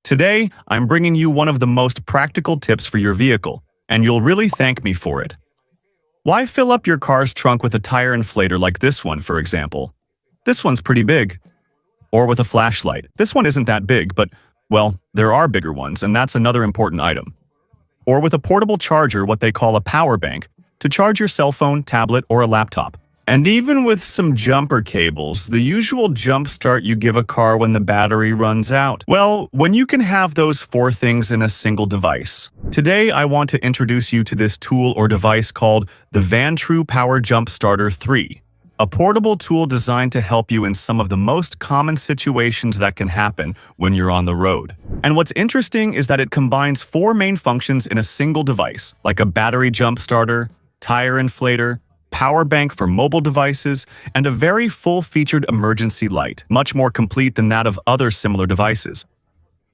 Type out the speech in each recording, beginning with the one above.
Today, I'm bringing you one of the most practical tips for your vehicle, and you'll really thank me for it. Why fill up your car's trunk with a tire inflator like this one, for example? This one's pretty big. Or with a flashlight. This one isn't that big, but, well, there are bigger ones, and that's another important item. Or with a portable charger, what they call a power bank, to charge your cell phone, tablet, or a laptop. And even with some jumper cables, the usual jump start you give a car when the battery runs out. Well, when you can have those four things in a single device. Today, I want to introduce you to this tool or device called the Vantrue Power Jump Starter 3. A portable tool designed to help you in some of the most common situations that can happen when you're on the road. And what's interesting is that it combines four main functions in a single device, like a battery jump starter, tire inflator, power bank for mobile devices, and a very full-featured emergency light, much more complete than that of other similar devices.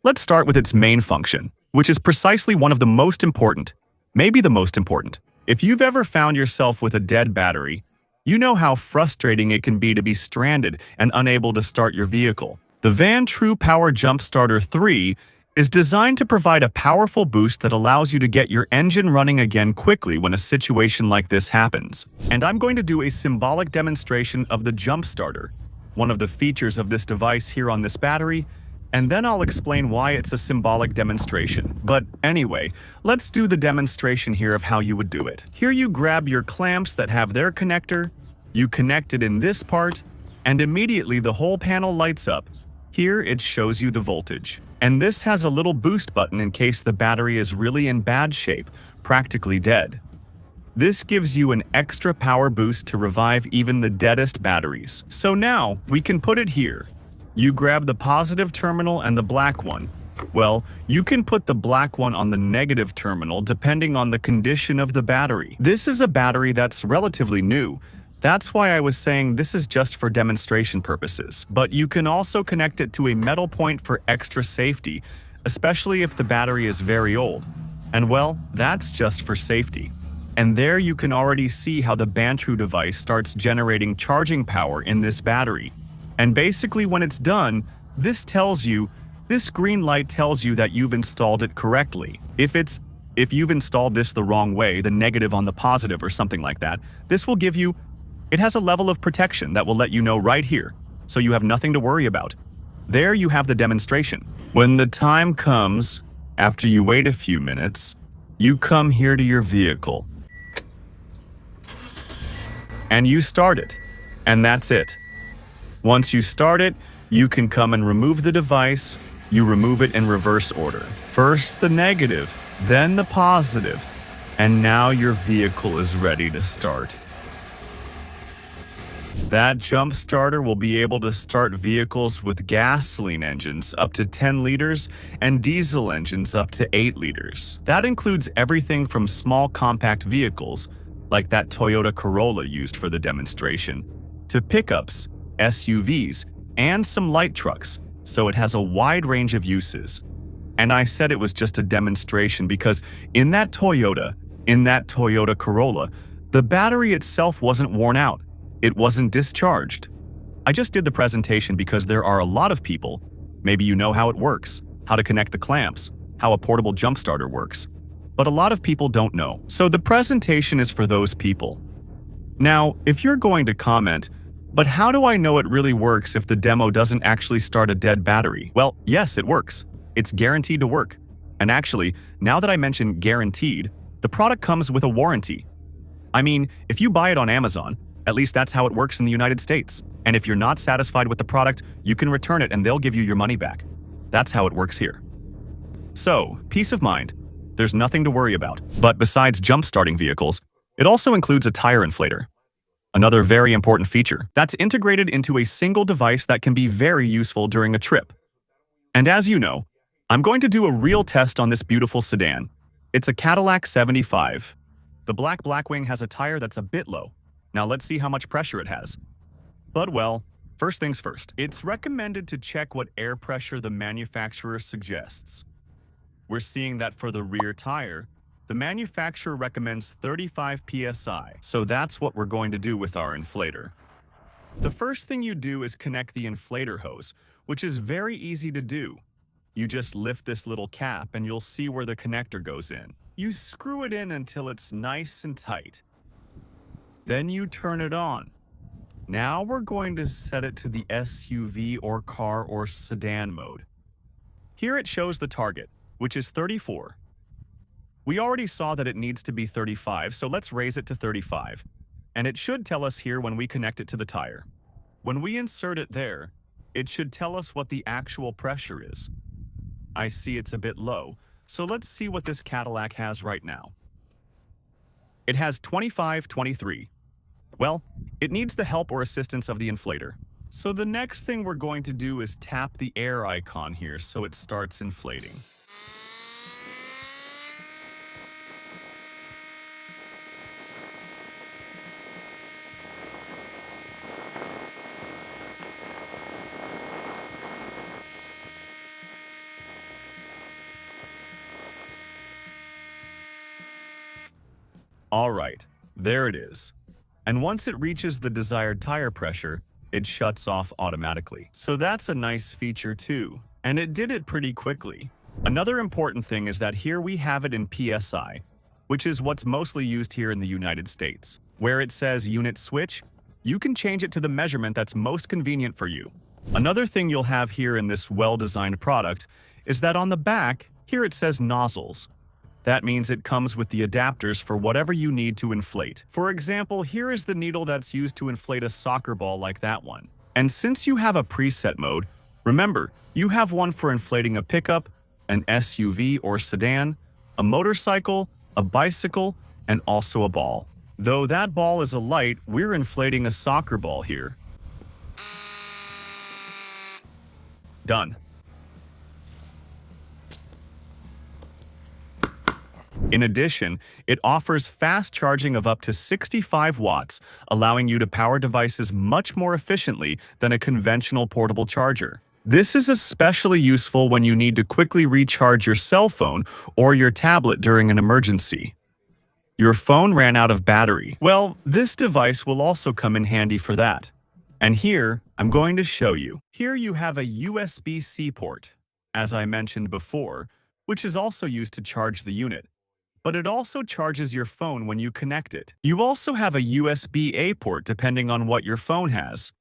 Let's start with its main function, which is precisely one of the most important, maybe the most important. If you've ever found yourself with a dead battery, you know how frustrating it can be to be stranded and unable to start your vehicle. The Vantrue Power Jump Starter 3 is designed to provide a powerful boost that allows you to get your engine running again quickly when a situation like this happens. And I'm going to do a symbolic demonstration of the jump starter, one of the features of this device here on this battery, and then I'll explain why it's a symbolic demonstration. But anyway, let's do the demonstration here of how you would do it. Here you grab your clamps that have their connector, you connect it in this part, and immediately the whole panel lights up. Here it shows you the voltage. And this has a little boost button in case the battery is really in bad shape, practically dead. This gives you an extra power boost to revive even the deadest batteries. So now, we can put it here. You grab the positive terminal and the black one. Well, you can put the black one on the negative terminal depending on the condition of the battery. This is a battery that's relatively new. That's why I was saying this is just for demonstration purposes. But you can also connect it to a metal point for extra safety, especially if the battery is very old. And well, that's just for safety. And there you can already see how the Vantrue device starts generating charging power in this battery. And basically when it's done, this green light tells you that you've installed it correctly. If you've installed this the wrong way, the negative on the positive or something like that, this will give you It has a level of protection that will let you know right here, so you have nothing to worry about. There you have the demonstration. When the time comes, after you wait a few minutes, you come here to your vehicle. And you start it. And that's it. Once you start it, you can come and remove the device. You remove it in reverse order. First the negative, then the positive. And now your vehicle is ready to start. That jump starter will be able to start vehicles with gasoline engines up to 10 liters and diesel engines up to 8 liters. That includes everything from small compact vehicles, like that Toyota Corolla used for the demonstration, to pickups, SUVs, and some light trucks, so it has a wide range of uses. And I said it was just a demonstration because in that Toyota Corolla, the battery itself wasn't worn out. It wasn't discharged. I just did the presentation because there are a lot of people, maybe you know how it works, how to connect the clamps, how a portable jump starter works. But a lot of people don't know. So the presentation is for those people. Now, if you're going to comment, but how do I know it really works if the demo doesn't actually start a dead battery? Well, yes, it works. It's guaranteed to work. And actually, now that I mention guaranteed, the product comes with a warranty. I mean, if you buy it on Amazon, at least that's how it works in the United States. And if you're not satisfied with the product, you can return it and they'll give you your money back. That's how it works here. So, peace of mind. There's nothing to worry about. But besides jump-starting vehicles, it also includes a tire inflator. Another very important feature that's integrated into a single device that can be very useful during a trip. And as you know, I'm going to do a real test on this beautiful sedan. It's a Cadillac 75. The black Blackwing has a tire that's a bit low. Now let's see how much pressure it has. But well, first things first. It's recommended to check what air pressure the manufacturer suggests. We're seeing that for the rear tire, the manufacturer recommends 35 psi, so that's what we're going to do with our inflator. The first thing you do is connect the inflator hose, which is very easy to do. You just lift this little cap and you'll see where the connector goes in. You screw it in until it's nice and tight. Then you turn it on. Now we're going to set it to the SUV or car or sedan mode. Here it shows the target, which is 34. We already saw that it needs to be 35, so let's raise it to 35. And it should tell us here when we connect it to the tire. When we insert it there, it should tell us what the actual pressure is. I see it's a bit low, so let's see what this Cadillac has right now. It has 25-23. Well, it needs the help or assistance of the inflator. So the next thing we're going to do is tap the air icon here so it starts inflating. All right, there it is. And once it reaches the desired tire pressure, it shuts off automatically. So that's a nice feature too, and it did it pretty quickly. Another important thing is that here we have it in PSI, which is what's mostly used here in the United States. Where it says unit switch, you can change it to the measurement that's most convenient for you. Another thing you'll have here in this well-designed product is that on the back, here it says nozzles. That means it comes with the adapters for whatever you need to inflate. For example, here is the needle that's used to inflate a soccer ball like that one. And since you have a preset mode, remember, you have one for inflating a pickup, an SUV or sedan, a motorcycle, a bicycle, and also a ball. Though that ball is a light, we're inflating a soccer ball here. Done. In addition, it offers fast charging of up to 65 watts, allowing you to power devices much more efficiently than a conventional portable charger. This is especially useful when you need to quickly recharge your cell phone or your tablet during an emergency. Your phone ran out of battery. Well, this device will also come in handy for that. And here, I'm going to show you. Here you have a USB-C port, as I mentioned before, which is also used to charge the unit. But it also charges your phone when you connect it. You also have a USB-A port depending on what your phone has.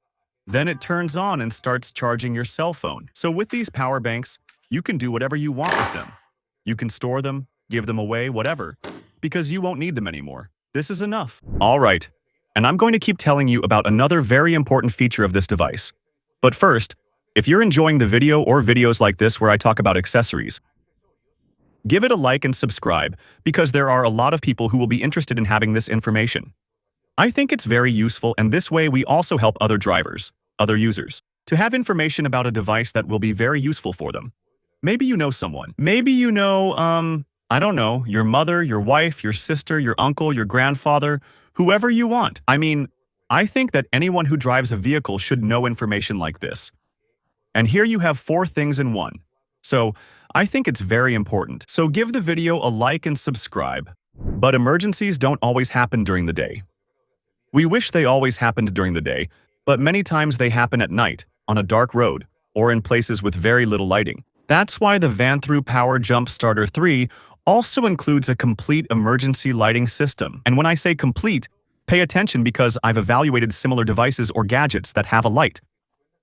Then it turns on and starts charging your cell phone. So with these power banks, you can do whatever you want with them. You can store them, give them away, whatever, because you won't need them anymore. This is enough. All right, and I'm going to keep telling you about another very important feature of this device. But first, if you're enjoying the video or videos like this where I talk about accessories, give it a like and subscribe, because there are a lot of people who will be interested in having this information. I think it's very useful, and this way we also help other drivers, other users, to have information about a device that will be very useful for them. Maybe you know someone. Maybe you know, I don't know, your mother, your wife, your sister, your uncle, your grandfather, whoever you want. I mean, I think that anyone who drives a vehicle should know information like this. And here you have 4 things in one. So, I think it's very important. So give the video a like and subscribe. But emergencies don't always happen during the day. We wish they always happened during the day, but many times they happen at night, on a dark road, or in places with very little lighting. That's why the Vantrue Power Jump Starter 3 also includes a complete emergency lighting system. And when I say complete, pay attention because I've evaluated similar devices or gadgets that have a light.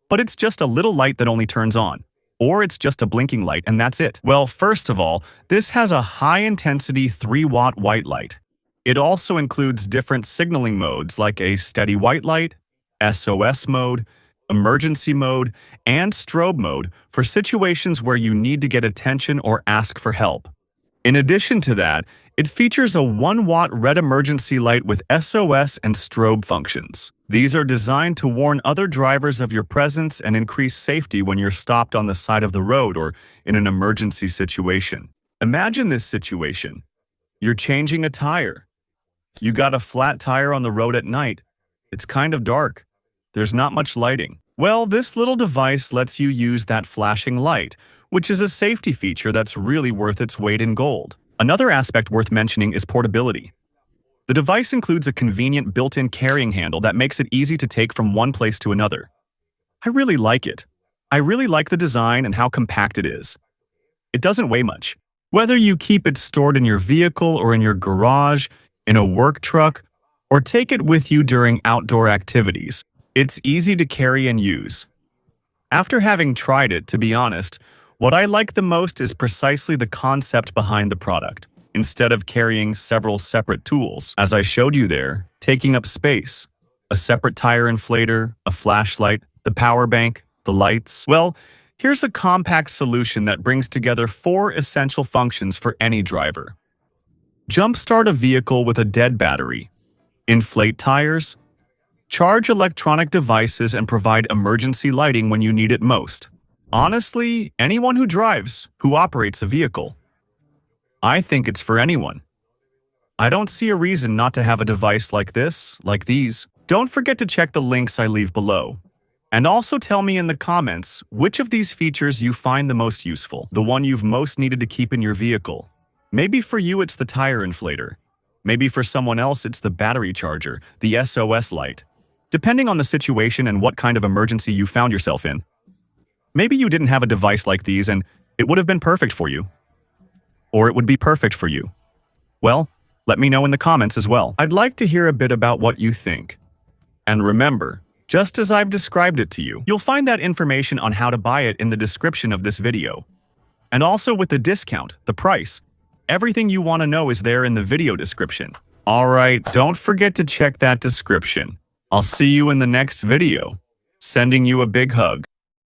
But it's just a little light that only turns on. Or it's just a blinking light and that's it. Well, first of all, this has a high-intensity 3-watt white light. It also includes different signaling modes like a steady white light, SOS mode, emergency mode, and strobe mode for situations where you need to get attention or ask for help. In addition to that, it features a 1-watt red emergency light with SOS and strobe functions. These are designed to warn other drivers of your presence and increase safety when you're stopped on the side of the road or in an emergency situation. Imagine this situation. You're changing a tire. You got a flat tire on the road at night. It's kind of dark. There's not much lighting. Well, this little device lets you use that flashing light, which is a safety feature that's really worth its weight in gold. Another aspect worth mentioning is portability. The device includes a convenient built-in carrying handle that makes it easy to take from one place to another. I really like it. I really like the design and how compact it is. It doesn't weigh much. Whether you keep it stored in your vehicle or in your garage, in a work truck, or take it with you during outdoor activities, it's easy to carry and use. After having tried it, to be honest, what I like the most is precisely the concept behind the product. Instead of carrying several separate tools, as I showed you there, taking up space, a separate tire inflator, a flashlight, the power bank, the lights, well, here's a compact solution that brings together 4 essential functions for any driver. Jumpstart a vehicle with a dead battery, inflate tires, charge electronic devices and provide emergency lighting when you need it most. Honestly, anyone who drives, who operates a vehicle. I think it's for anyone. I don't see a reason not to have a device like this, like these. Don't forget to check the links I leave below. And also tell me in the comments which of these features you find the most useful, the one you've most needed to keep in your vehicle. Maybe for you it's the tire inflator. Maybe for someone else it's the battery charger, the SOS light. Depending on the situation and what kind of emergency you found yourself in. Maybe you didn't have a device like these and it would have been perfect for you. Or it would be perfect for you. Well, let me know in the comments as well. I'd like to hear a bit about what you think. And remember, just as I've described it to you, you'll find that information on how to buy it in the description of this video. And also with the discount, the price. Everything you want to know is there in the video description. Alright, don't forget to check that description. I'll see you in the next video. Sending you a big hug.